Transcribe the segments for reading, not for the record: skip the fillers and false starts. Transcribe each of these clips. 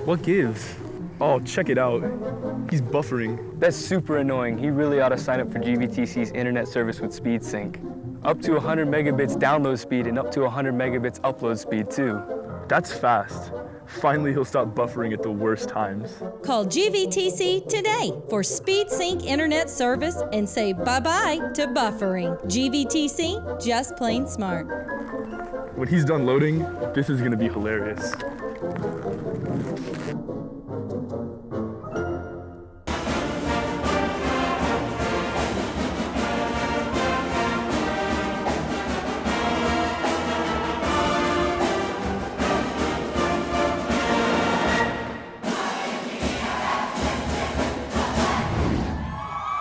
What gives? Oh, check it out. He's buffering. That's super annoying. He really ought to sign up for GVTC's internet service with SpeedSync. Up to 100 megabits download speed and up to 100 megabits upload speed too. That's fast. Finally, he'll stop buffering at the worst times. Call GVTC today for SpeedSync internet service and say bye-bye to buffering. GVTC, just plain smart. When he's done loading, this is gonna be hilarious.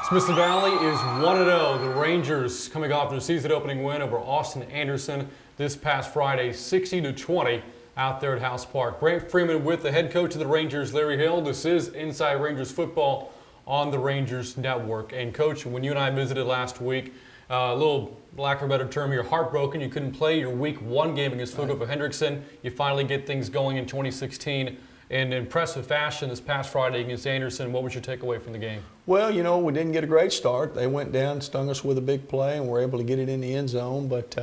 Smithson Valley is 1-0. The Rangers coming off their season opening win over Austin Anderson this past Friday, 60-20 out there at House Park. Brant Freeman with the head coach of the Rangers, Larry Hill. This is Inside Rangers Football on the Rangers Network. And Coach, when you and I visited last week, a little lack of a better term, you're heartbroken. You couldn't play your Week 1 game against Philadelphia Hendrickson. You finally get things going in 2016. In impressive fashion this past Friday against Anderson. What was your takeaway from the game? Well, you know, we didn't get a great start. They went down, stung us with a big play, and were able to get it in the end zone. But,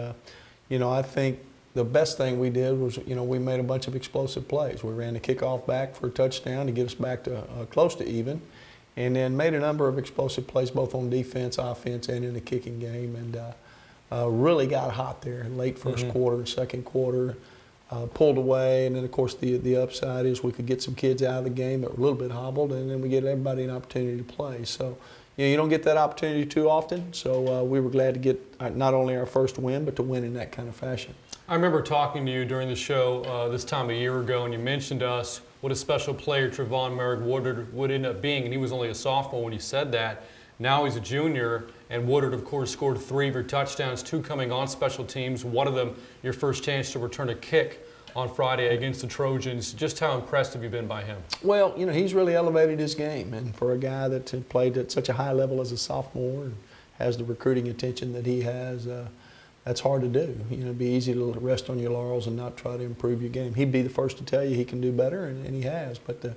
you know, I think the best thing we did was, you know, we made a bunch of explosive plays. We ran the kickoff back for a touchdown to get us back to close to even, and then made a number of explosive plays both on defense, offense, and in the kicking game. And really got hot there in late first quarter, second quarter. Pulled away, and then of course the upside is we could get some kids out of the game that were a little bit hobbled, and then we get everybody an opportunity to play. So, you know, you don't get that opportunity too often. So we were glad to get not only our first win, but to win in that kind of fashion. I remember talking to you during the show this time a year ago, and you mentioned to us what a special player Trevon Merrick Woodard would end up being, and he was only a sophomore when you said that. Now he's a junior, and Woodard, of course, scored 3 of your touchdowns, 2 coming on special teams, one of them your first chance to return a kick on Friday against the Trojans. Just how impressed have you been by him? Well, you know, he's really elevated his game, and for a guy that played at such a high level as a sophomore and has the recruiting attention that he has, that's hard to do. You know, it'd be easy to rest on your laurels and not try to improve your game. He'd be the first to tell you he can do better, and he has. But the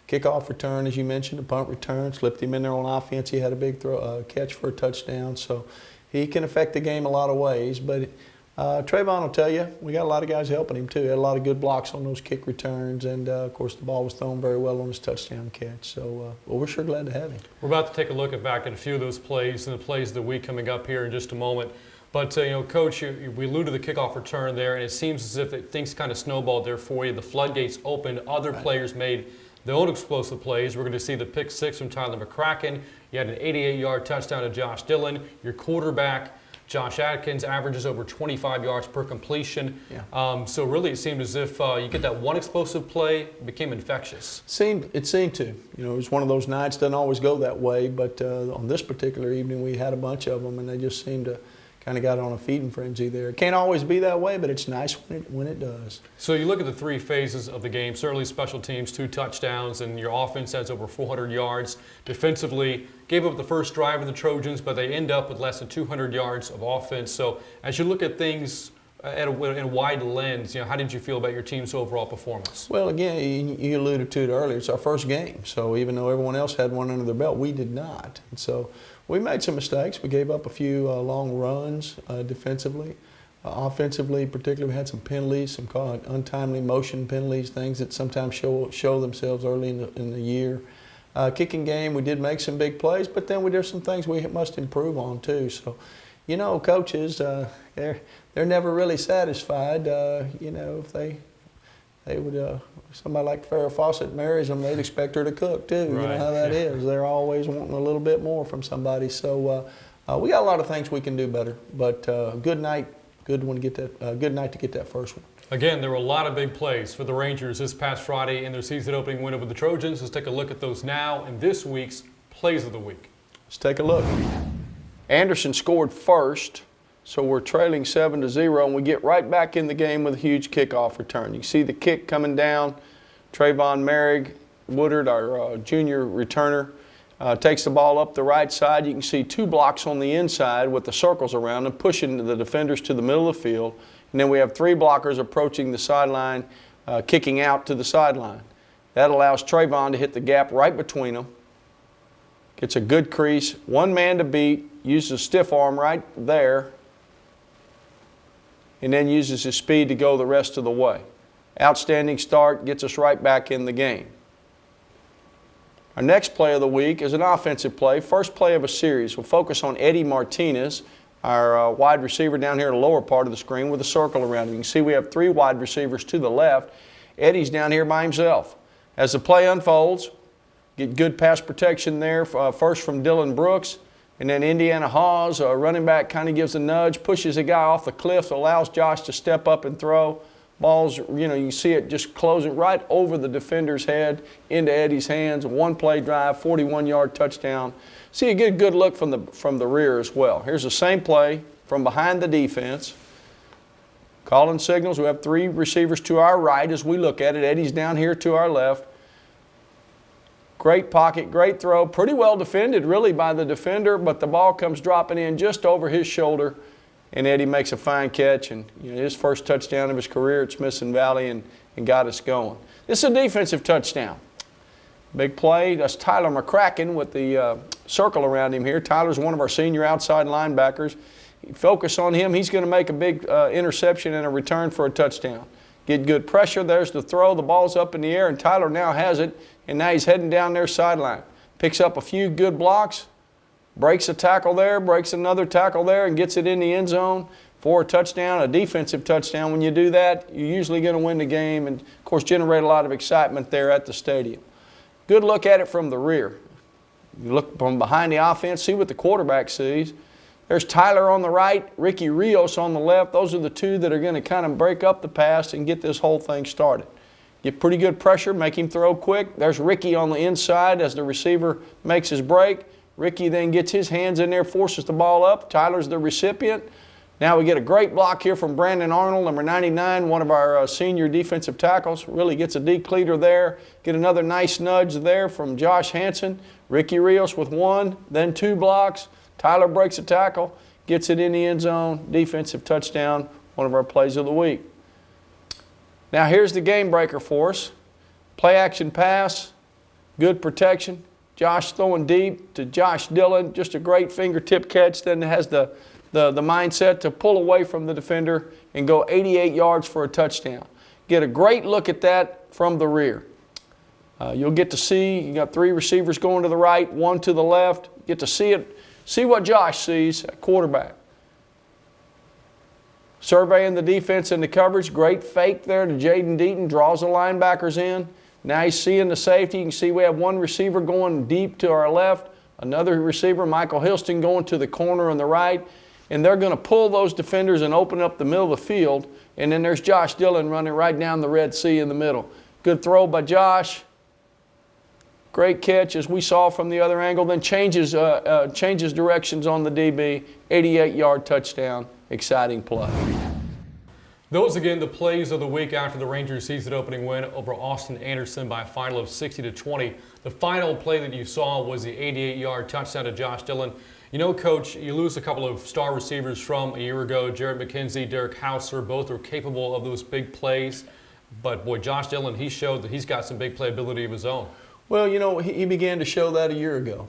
kickoff return, as you mentioned, the punt return, slipped him in there on offense. He had a big catch for a touchdown. So he can affect the game a lot of ways. But Trayvon will tell you, we got a lot of guys helping him too. He had a lot of good blocks on those kick returns. And, of course, the ball was thrown very well on his touchdown catch. So well, we're sure glad to have him. We're about to take a look back at a few of those plays and the plays of the week coming up here in just a moment. But, you know, Coach, we alluded to the kickoff return there, and it seems as if things kind of snowballed there for you. The floodgates opened. Other players made their own explosive plays. We're going to see the pick 6 from Tyler McCracken. You had an 88-yard touchdown to Josh Dillon. Your quarterback, Josh Atkins, averages over 25 yards per completion. Yeah. So really it seemed as if you get that one explosive play, it became infectious. It seemed to. You know, it was one of those nights, doesn't always go that way, but on this particular evening we had a bunch of them, and they just seemed to kind of got on a feeding frenzy there. It can't always be that way, but it's nice when it does. So you look at the 3 phases of the game, certainly special teams, 2 touchdowns, and your offense has over 400 yards. Defensively, gave up the first drive of the Trojans, but they end up with less than 200 yards of offense. So as you look at things in a wide lens, you know, how did you feel about your team's overall performance? Well, again, you alluded to it earlier. It's our first game. So even though everyone else had one under their belt, we did not. And so we made some mistakes. We gave up a few long runs defensively. Offensively, particularly, we had some penalties, some untimely motion penalties, things that sometimes show themselves early in the year. Kicking game, we did make some big plays, but then there's some things we must improve on too. So, you know, coaches, they're never really satisfied. You know, if they would, somebody like Farrah Fawcett marries them, they'd expect her to cook too. Right. You know how that is. They're always wanting a little bit more from somebody. So we got a lot of things we can do better. But good night, good night to get that first one. Again, there were a lot of big plays for the Rangers this past Friday in their season opening win over the Trojans. Let's take a look at those now in this week's Plays of the Week. Let's take a look. Anderson scored first. So we're trailing 7-0, and we get right back in the game with a huge kickoff return. You see the kick coming down. Trayvon Merrick Woodard, our junior returner, takes the ball up the right side. You can see 2 blocks on the inside with the circles around them, pushing the defenders to the middle of the field. And then we have 3 blockers approaching the sideline, kicking out to the sideline. That allows Trayvon to hit the gap right between them. Gets a good crease, 1 man to beat, uses a stiff arm right there, and then uses his speed to go the rest of the way. Outstanding start, gets us right back in the game. Our next play of the week is an offensive play, first play of a series. We'll focus on Eddie Martinez, our wide receiver down here in the lower part of the screen with a circle around him. You can see we have 3 wide receivers to the left. Eddie's down here by himself. As the play unfolds, get good pass protection there, first from Dylan Brooks, and then Indiana Hawes, running back, kind of gives a nudge, pushes a guy off the cliff, allows Josh to step up and throw. Ball's, you know, you see it just closing right over the defender's head into Eddie's hands. 1-play drive, 41-yard touchdown. See, you get a good look from the rear as well. Here's the same play from behind the defense. Calling signals. We have 3 receivers to our right as we look at it. Eddie's down here to our left. Great pocket, great throw. Pretty well defended, really, by the defender, but the ball comes dropping in just over his shoulder. And Eddie makes a fine catch, and his first touchdown of his career at Smithson Valley and got us going. This is a defensive touchdown. Big play. That's Tyler McCracken with the circle around him here. Tyler's one of our senior outside linebackers. Focus on him. He's going to make a big interception and a return for a touchdown. Get good pressure. There's the throw. The ball's up in the air, and Tyler now has it, and now he's heading down their sideline. Picks up a few good blocks. Breaks a tackle there, breaks another tackle there, and gets it in the end zone for a touchdown, a defensive touchdown. When you do that, you're usually going to win the game and, of course, generate a lot of excitement there at the stadium. Good look at it from the rear. You look from behind the offense, see what the quarterback sees. There's Tyler on the right, Ricky Rios on the left. Those are the 2 that are going to kind of break up the pass and get this whole thing started. Get pretty good pressure, make him throw quick. There's Ricky on the inside as the receiver makes his break. Ricky then gets his hands in there, forces the ball up. Tyler's the recipient. Now we get a great block here from Brandon Arnold, number 99, one of our senior defensive tackles. Really gets a decleater there. Get another nice nudge there from Josh Hansen. Ricky Rios with 1, then 2 blocks. Tyler breaks a tackle, gets it in the end zone. Defensive touchdown, one of our plays of the week. Now here's the game breaker for us. Play action pass, good protection. Josh throwing deep to Josh Dillon, just a great fingertip catch, then has the mindset to pull away from the defender and go 88 yards for a touchdown. Get a great look at that from the rear. You'll get to see, you got 3 receivers going to the right, 1 to the left. Get to see it, see what Josh sees at quarterback. Surveying the defense and the coverage, great fake there to Jaden Deaton, draws the linebackers in. Now he's seeing the safety. You can see we have 1 receiver going deep to our left, another receiver, Michael Hilston, going to the corner on the right, and they're going to pull those defenders and open up the middle of the field, and then there's Josh Dillon running right down the Red Sea in the middle. Good throw by Josh. Great catch, as we saw from the other angle, then changes directions on the DB, 88-yard touchdown, exciting play. Those again the plays of the week after the Rangers' season-opening win over Austin Anderson by a final of 60-20. The final play that you saw was the 88-yard touchdown to Josh Dillon. You know, Coach, you lose a couple of star receivers from a year ago. Jared McKenzie, Derek Hauser, both are capable of those big plays. But, boy, Josh Dillon, he showed that he's got some big playability of his own. Well, you know, he began to show that a year ago.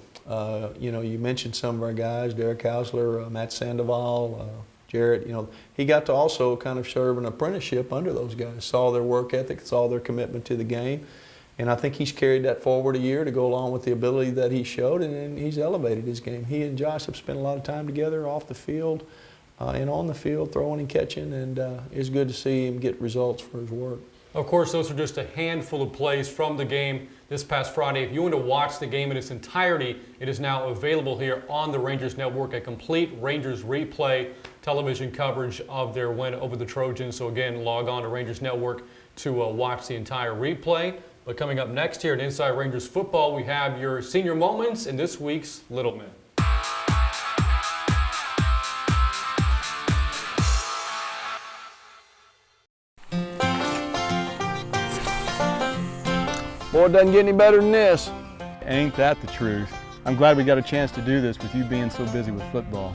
You know, you mentioned some of our guys, Derek Hausler, Matt Sandoval, Jarrett, you know, he got to also kind of serve an apprenticeship under those guys, saw their work ethic, saw their commitment to the game, and I think he's carried that forward a year to go along with the ability that he showed, and he's elevated his game. He and Josh have spent a lot of time together off the field and on the field, throwing and catching, and it's good to see him get results for his work. Of course, those are just a handful of plays from the game this past Friday. If you want to watch the game in its entirety, it is now available here on the Rangers Network, a complete Rangers replay television coverage of their win over the Trojans. So again, log on to Rangers Network to watch the entire replay. But coming up next here at Inside Rangers Football, we have your senior moments in this week's Little Men. Boy, it doesn't get any better than this. Ain't that the truth? I'm glad we got a chance to do this with you being so busy with football.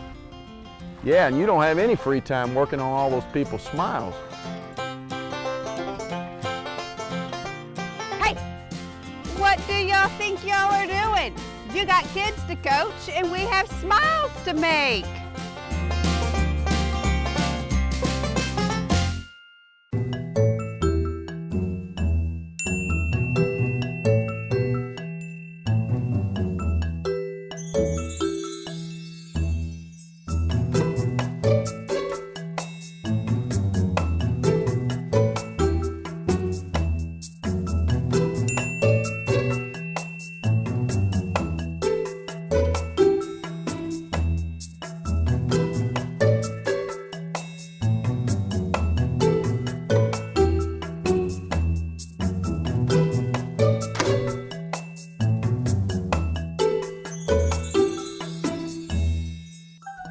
Yeah, and you don't have any free time working on all those people's smiles. Hey, what do y'all think y'all are doing? You got kids to coach and we have smiles to make.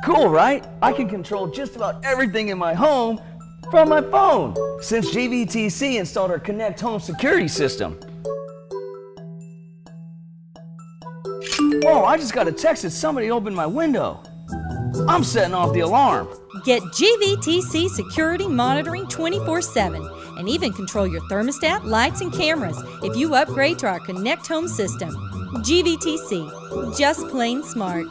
Cool, right? I can control just about everything in my home from my phone since GVTC installed our Connect Home security system. Whoa, I just got a text that somebody opened my window. I'm setting off the alarm. Get GVTC security monitoring 24/7 and even control your thermostat, lights, and cameras if you upgrade to our Connect Home system. GVTC, just plain smart.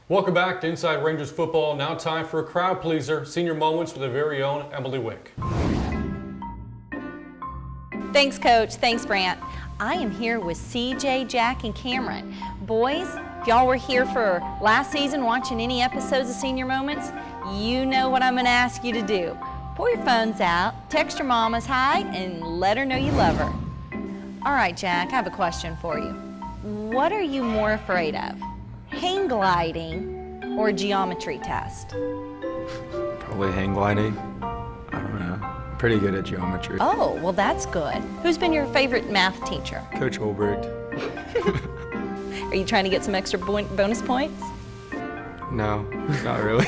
Welcome back to Inside Rangers Football. Now time for a crowd pleaser, senior moments with our very own Emily Wick. Thanks, Coach. Thanks, Brant. I am here with CJ, Jack, and Cameron. Boys, if y'all were here for last season watching any episodes of Senior Moments, you know what I'm going to ask you to do. Pull your phones out, text your mama's hi, and let her know you love her. All right, Jack, I have a question for you. What are you more afraid of? Hang gliding or geometry test? Probably hang gliding. I don't know. I'm pretty good at geometry. Oh, well, that's good. Who's been your favorite math teacher? Coach Holberg. Are you trying to get some extra bonus points? No, not really.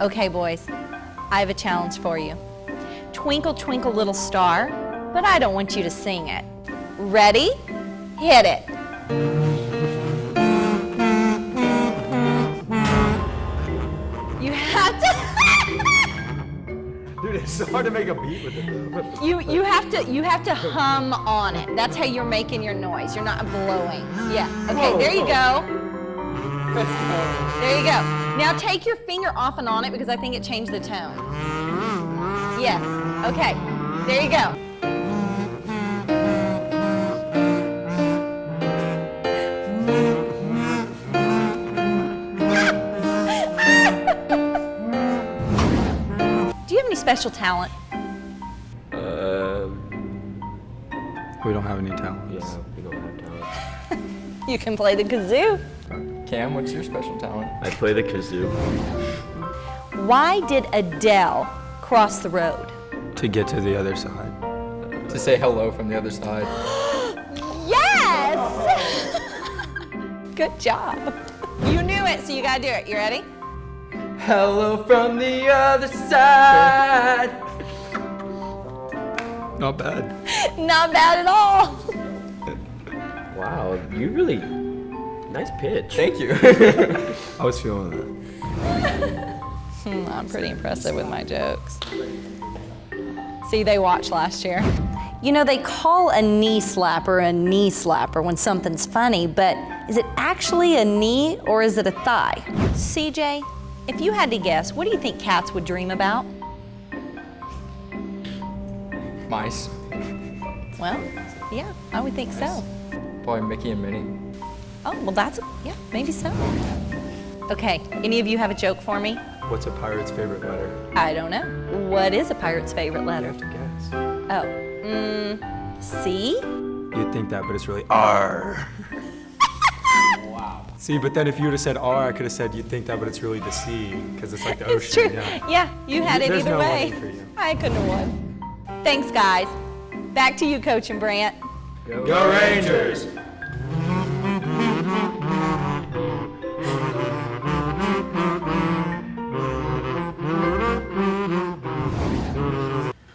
Okay, boys, I have a challenge for you. Twinkle, twinkle, little star, but I don't want you to sing it. Ready? Hit it. You have to. Dude, it's so hard to make a beat with it. You have to hum on it. That's how you're making your noise. You're not blowing. Yeah. Okay. There you go. There you go. Now take your finger off and on it because I think it changed the tone. Yes. Okay. There you go. Do you have any special talent? We don't have any talents. Yeah, we don't have talent. You can play the kazoo. Cam, what's your special talent? I play the kazoo. Why did Adele cross the road? To get to the other side. To say hello from the other side. Yes! Good job. You knew it, so you gotta do it. You ready? Hello from the other side. Not bad. Not bad at all. Wow, you really, nice pitch. Thank you. I was feeling that. I'm pretty impressive with my jokes. See, they watched last year. You know, they call a knee slapper when something's funny, but is it actually a knee or is it a thigh? CJ, if you had to guess, what do you think cats would dream about? Mice. Well, yeah, I would think so. Probably Mickey and Minnie. Oh, well, yeah, maybe so. Okay, any of you have a joke for me? What's a pirate's favorite letter? I don't know. What is a pirate's favorite You letter? have to guess. Oh, C? You'd think that, but it's really R. Wow. See, but then if you would have said R, I could have said you'd think that, but it's really the sea, because it's like the It's ocean. true. Yeah. Yeah, you had it There's either no way. winning for you. I couldn't have won. Thanks, guys. Back to you, Coach and Brant. Go Rangers!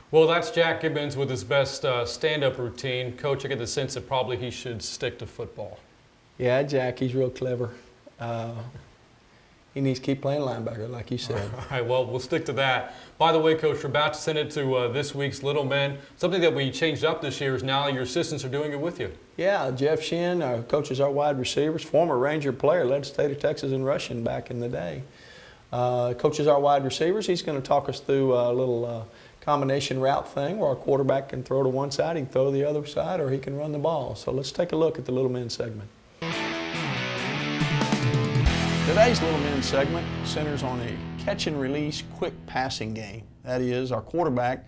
Well, that's Jack Gibbons with his best stand-up routine. Coach, I get the sense that probably he should stick to football. Yeah, Jack, he's real clever. he needs to keep playing linebacker, like you said. All right, well, we'll stick to that. By the way, Coach, we're about to send it to this week's Little Men. Something that we changed up this year is now your assistants are doing it with you. Yeah, Jeff Shin coaches our wide receivers, former Ranger player, led the state of Texas in rushing back in the day. Coaches our wide receivers. He's going to talk us through a little combination route thing where our quarterback can throw to one side, he can throw to the other side, or he can run the ball. So let's take a look at the Little Men segment. Today's Little Men segment centers on a catch and release quick passing game. That is, our quarterback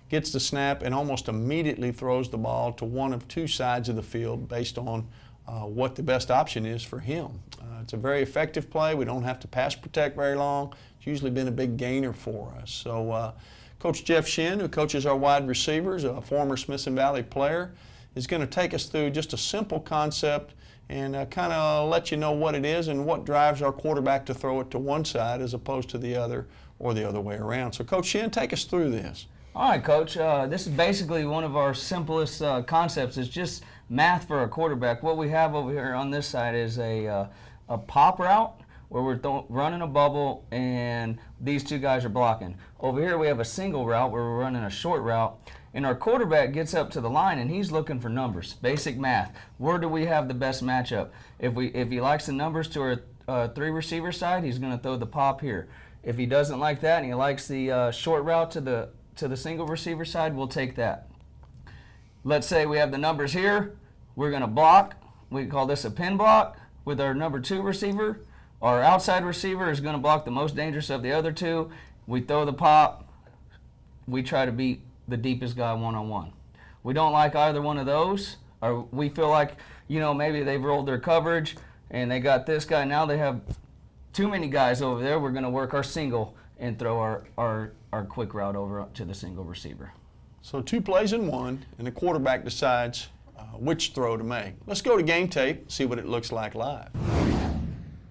gets the snap and almost immediately throws the ball to one of two sides of the field based on what the best option is for him. It's a very effective play. We don't have to pass protect very long. It's usually been a big gainer for us. So Coach Jeff Shin, who coaches our wide receivers, a former Smithson Valley player, is going to take us through just a simple concept and kind of let you know what it is and what drives our quarterback to throw it to one side as opposed to the other or the other way around. So Coach Shin, take us through this. All right, Coach. This is basically one of our simplest concepts. It's just math for a quarterback. What we have over here on this side is a pop route where we're running a bubble and these two guys are blocking. Over here we have a single route where we're running a short route, and our quarterback gets up to the line and he's looking for numbers, basic math. Where do we have the best matchup? If he likes the numbers to our three receiver side, he's going to throw the pop here. If he doesn't like that and he likes the short route to the single receiver side, we'll take that. Let's say we have the numbers here. We're going to block. We call this a pin block with our number 2 receiver. Our outside receiver is going to block the most dangerous of the other two. We throw the pop. We try to beat the deepest guy one-on-one. We don't like either one of those, or we feel like, maybe they've rolled their coverage and they got this guy. Now they have too many guys over there. We're going to work our single and throw our quick route over to the single receiver. So 2 plays in one, and the quarterback decides which throw to make. Let's go to game tape, see what it looks like live.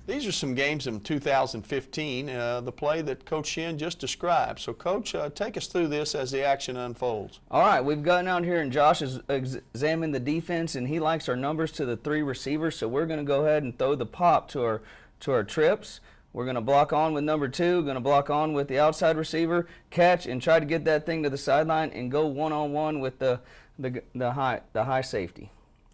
These are some games in 2015, the play that Coach Shin just described. So Coach, take us through this as the action unfolds. All right, we've gotten out here and Josh has examined the defense and he likes our numbers to the 3 receivers, so we're going to go ahead and throw the pop to our trips. We're going to block on with number 2, going to block on with the outside receiver, catch, and try to get that thing to the sideline and go one-on-one with the high safety.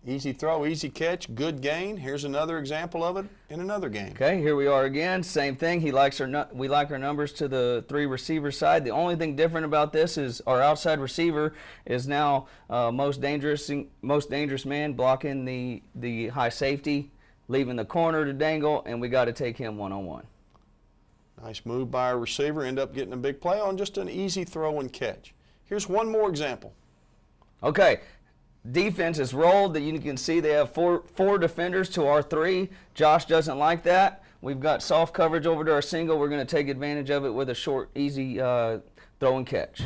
Easy throw, easy catch, good gain. Here's another example of it in another game. Okay, here we are again. Same thing. We like our numbers to the 3 receiver side. The only thing different about this is our outside receiver is now most dangerous man blocking the high safety, leaving the corner to dangle, and we got to take him one-on-one. Nice move by our receiver. End up getting a big play on just an easy throw and catch. Here's one more example. Okay. Defense is rolled. That you can see they have four defenders to our 3. Josh doesn't like that. We've got soft coverage over to our single. We're going to take advantage of it with a short, easy throw and catch.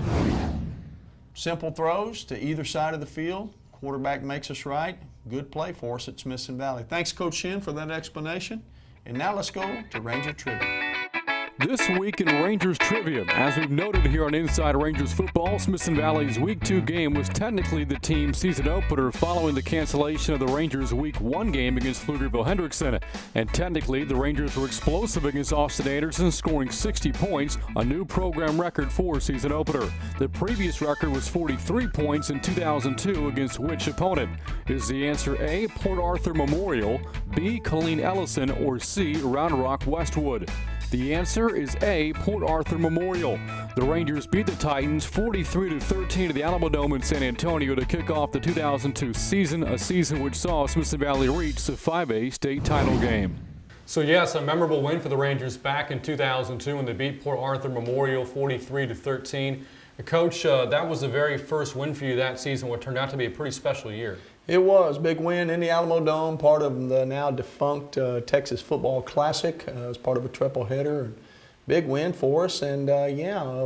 Simple throws to either side of the field. Quarterback makes us right. Good play for us at Smithson Valley. Thanks, Coach Shin, for that explanation. And now let's go to Ranger Trivia. This week in Rangers Trivia, as we've noted here on Inside Rangers Football, Smithson Valley's Week 2 game was technically the team's season opener following the cancellation of the Rangers' Week 1 game against Pflugerville-Hendrickson. And technically, the Rangers were explosive against Austin Anderson, scoring 60 points, a new program record for season opener. The previous record was 43 points in 2002 against which opponent? Is the answer A, Port Arthur Memorial, B, Colleen Ellison, or C, Round Rock Westwood? The answer is A, Port Arthur Memorial. The Rangers beat the Titans 43-13 at the Alamo Dome in San Antonio to kick off the 2002 season, a season which saw Smithson Valley reach the 5A state title game. So yes, a memorable win for the Rangers back in 2002 when they beat Port Arthur Memorial 43-13. Coach, that was the very first win for you that season, what turned out to be a pretty special year. It was. Big win in the Alamo Dome, part of the now defunct Texas Football Classic. It was part of a triple header. Big win for us, and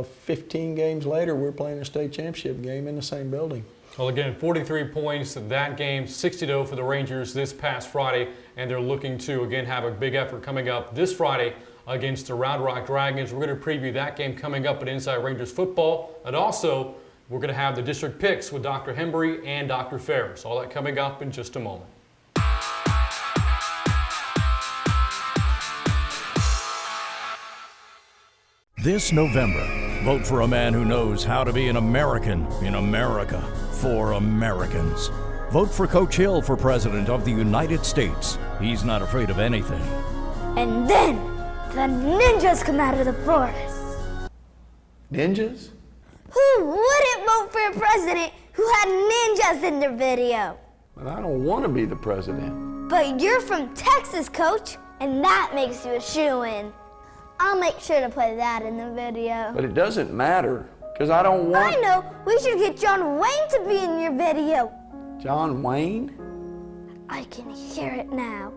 15 games later, we're playing a state championship game in the same building. Well, again, 43 points in that game, 60-0 for the Rangers this past Friday, and they're looking to, again, have a big effort coming up this Friday against the Round Rock Dragons. We're going to preview that game coming up at Inside Rangers Football, and also we're going to have the district picks with Dr. Hembry and Dr. Ferris. All that coming up in just a moment. This November, vote for a man who knows how to be an American in America for Americans. Vote for Coach Hill for President of the United States. He's not afraid of anything. And then the ninjas come out of the forest. Ninjas? Who wouldn't vote for a president who had ninjas in their video? But I don't want to be the president. But you're from Texas, Coach, and that makes you a shoo-in. I'll make sure to put that in the video. But it doesn't matter, because I don't want... I know! We should get John Wayne to be in your video. John Wayne? I can hear it now.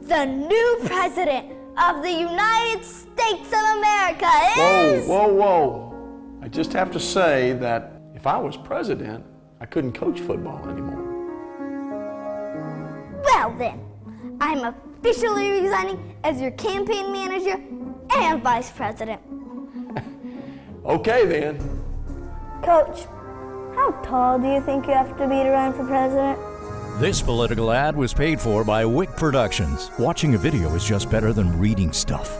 The new president of the United States of America is... Whoa, whoa, whoa. I just have to say that if I was president, I couldn't coach football anymore. Well then, I'm officially resigning as your campaign manager and vice president. Okay then. Coach, how tall do you think you have to be to run for president? This political ad was paid for by Wick Productions. Watching a video is just better than reading stuff.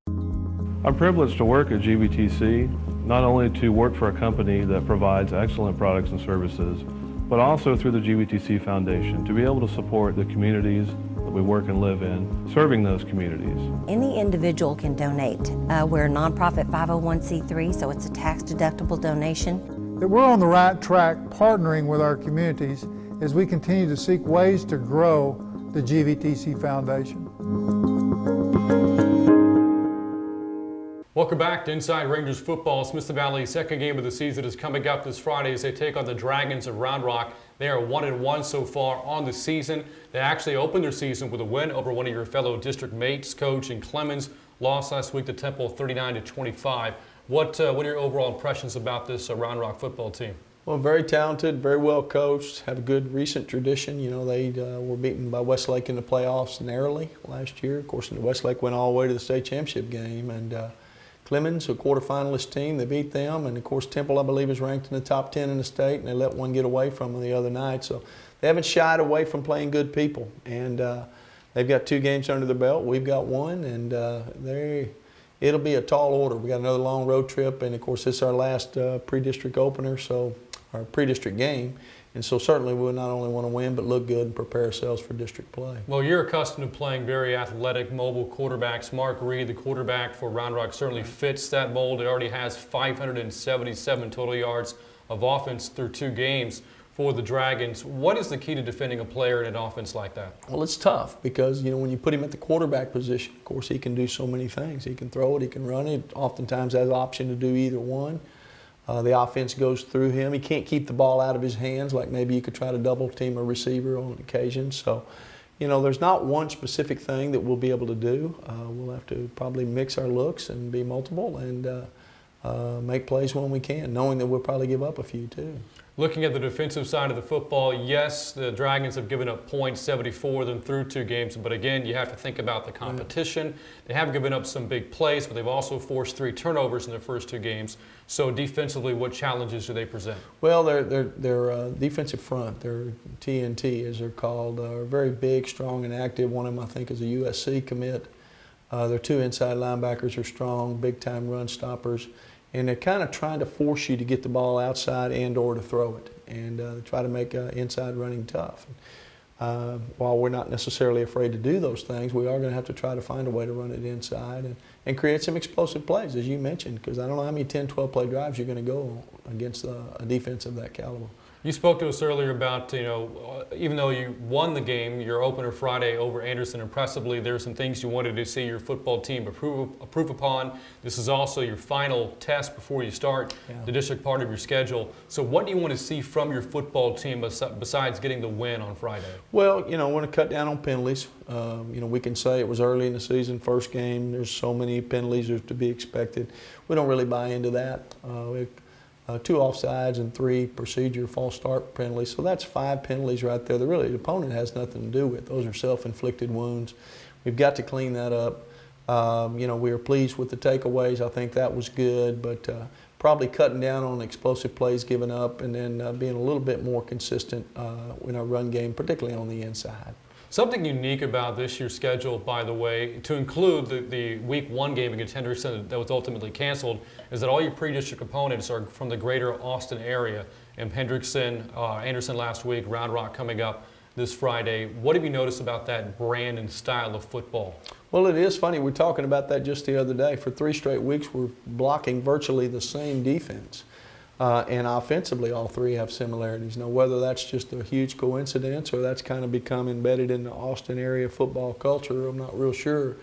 I'm privileged to work at GVTC, not only to work for a company that provides excellent products and services, but also through the GVTC Foundation to be able to support the communities that we work and live in, serving those communities. Any individual can donate. We're a nonprofit 501c3, so it's a tax-deductible donation. That we're on the right track partnering with our communities as we continue to seek ways to grow the GVTC Foundation. Welcome back to Inside Rangers Football. Smith Valley's second game of the season is coming up this Friday as they take on the Dragons of Round Rock. They are 1-1 so far on the season. They actually opened their season with a win over one of your fellow district mates, Coach in Clemens. Lost last week to Temple 39-25. What are your overall impressions about this Round Rock football team? Well, very talented, very well coached, have a good recent tradition. You know, they were beaten by Westlake in the playoffs narrowly last year. Of course, Westlake went all the way to the state championship game, and Clemens, a quarterfinalist team, they beat them, and of course Temple, I believe, is ranked in the top 10 in the state, and they let one get away from them the other night. So they haven't shied away from playing good people, and they've got 2 games under their belt. We've got 1, and it'll be a tall order. We got another long road trip, and of course this is our last pre-district opener, so our pre-district game. And so certainly we'll not only want to win, but look good and prepare ourselves for district play. Well, you're accustomed to playing very athletic, mobile quarterbacks. Mark Reed, the quarterback for Round Rock, certainly fits that mold. He already has 577 total yards of offense through 2 games for the Dragons. What is the key to defending a player in an offense like that? Well, it's tough because, you know, when you put him at the quarterback position, of course, he can do so many things. He can throw it, he can run it, oftentimes has the option to do either one. The offense goes through him. He can't keep the ball out of his hands like maybe you could try to double team a receiver on occasion. So, you know, there's not one specific thing that we'll be able to do. We'll have to probably mix our looks and be multiple and make plays when we can, knowing that we'll probably give up a few too. Looking at the defensive side of the football, yes, the Dragons have given up points, 74 of them through 2 games, but again, you have to think about the competition. They have given up some big plays, but they've also forced 3 turnovers in their first 2 games. So defensively, what challenges do they present? Well, their defensive front, their TNT as they're called, are very big, strong, and active. One of them, I think, is a USC commit. Their 2 inside linebackers are strong, big-time run stoppers. And they're kind of trying to force you to get the ball outside and or to throw it, and try to make inside running tough. While we're not necessarily afraid to do those things, we are going to have to try to find a way to run it inside and create some explosive plays, as you mentioned, because I don't know how many 10, 12-play drives you're going to go against a defense of that caliber. You spoke to us earlier about, you know, even though you won the game, your opener Friday over Anderson impressively, there are some things you wanted to see your football team improve upon. This is also your final test before you start the district part of your schedule. So what do you want to see from your football team besides getting the win on Friday? Well, you know, I want to cut down on penalties. You know, we can say it was early in the season, first game, there's so many penalties to be expected. We don't really buy into that. 2 offsides and 3 procedure false start penalties. So that's 5 penalties right there that really the opponent has nothing to do with. Those are self-inflicted wounds. We've got to clean that up. You know, we were pleased with the takeaways. I think that was good, but probably cutting down on explosive plays given up and then being a little bit more consistent in our run game, particularly on the inside. Something unique about this year's schedule, by the way, to include the Week 1 game against Henderson that was ultimately canceled, is that all your pre-district opponents are from the greater Austin area. And Anderson last week, Round Rock coming up this Friday. What have you noticed about that brand and style of football? Well, it is funny. We're talking about that just the other day. For 3 straight weeks, we're blocking virtually the same defense. And offensively, all 3 have similarities. Now, whether that's just a huge coincidence or that's kind of become embedded in the Austin area football culture, I'm not real sure.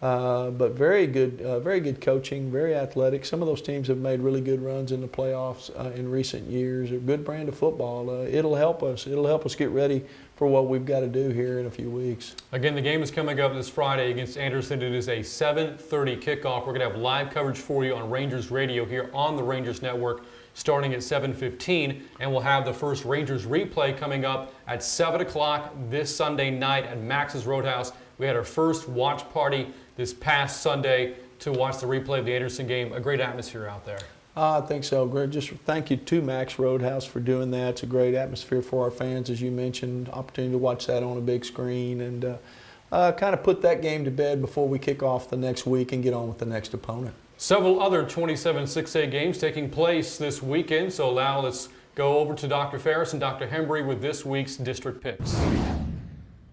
But very good coaching, very athletic. Some of those teams have made really good runs in the playoffs in recent years. A good brand of football. It'll help us. It'll help us get ready for what we've got to do here in a few weeks. Again, the game is coming up this Friday against Anderson. It is a 7:30 kickoff. We're going to have live coverage for you on Rangers Radio here on the Rangers Network starting at 7:15, and we'll have the first Rangers replay coming up at 7 o'clock this Sunday night at Max's Roadhouse. We had our first watch party this past Sunday to watch the replay of the Anderson game. A great atmosphere out there. I think so. Great. Just thank you to Max Roadhouse for doing that. It's a great atmosphere for our fans, as you mentioned. Opportunity to watch that on a big screen and kind of put that game to bed before we kick off the next week and get on with the next opponent. Several other 27 6A games taking place this weekend. So now let's go over to Dr. Ferris and Dr. Hembry with this week's district picks.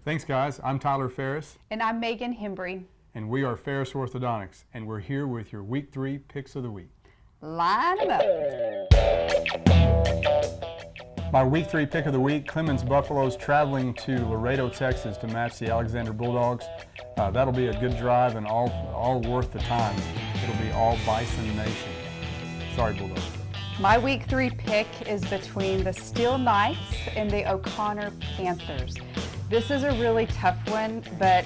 Thanks, guys. I'm Tyler Ferris. And I'm Megan Hembry. And we are Ferris Orthodontics. And we're here with your Week 3 picks of the week. Line them up. My Week 3 pick of the week, Clemens Buffaloes traveling to Laredo, Texas to match the Alexander Bulldogs. That'll be a good drive and all worth the time. It'll be all Bison Nation. Sorry, Bulldogs. My Week 3 pick is between the Steel Knights and the O'Connor Panthers. This is a really tough one, but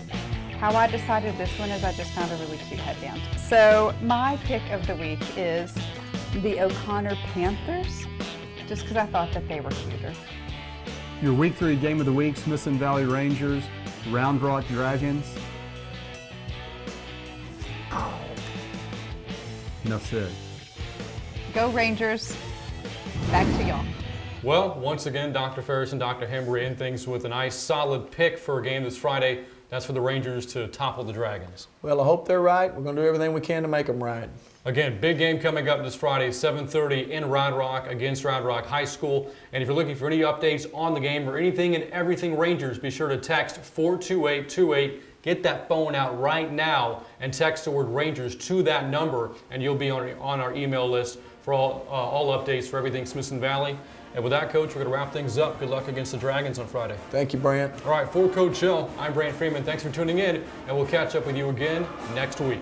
how I decided this one is I just found a really cute headband. So my pick of the week is the O'Connor Panthers, just because I thought that they were cuter. Your Week 3 game of the week, Smithson Valley Rangers, Round Rock Dragons. Enough said. Go Rangers. Back to y'all. Well, once again, Dr. Ferris and Dr. Hembry in things with a nice solid pick for a game this Friday. That's for the Rangers to topple the Dragons. Well, I hope they're right. We're going to do everything we can to make them right. Again, big game coming up this Friday, 7:30 in Round Rock against Round Rock High School. And if you're looking for any updates on the game or anything and everything Rangers, be sure to text 42828. Get that phone out right now and text the word Rangers to that number, and you'll be on our email list for all updates for everything Smithson Valley. And with that, Coach, we're going to wrap things up. Good luck against the Dragons on Friday. Thank you, Brant. All right, for Coach Hill, I'm Brant Freeman. Thanks for tuning in, and we'll catch up with you again next week.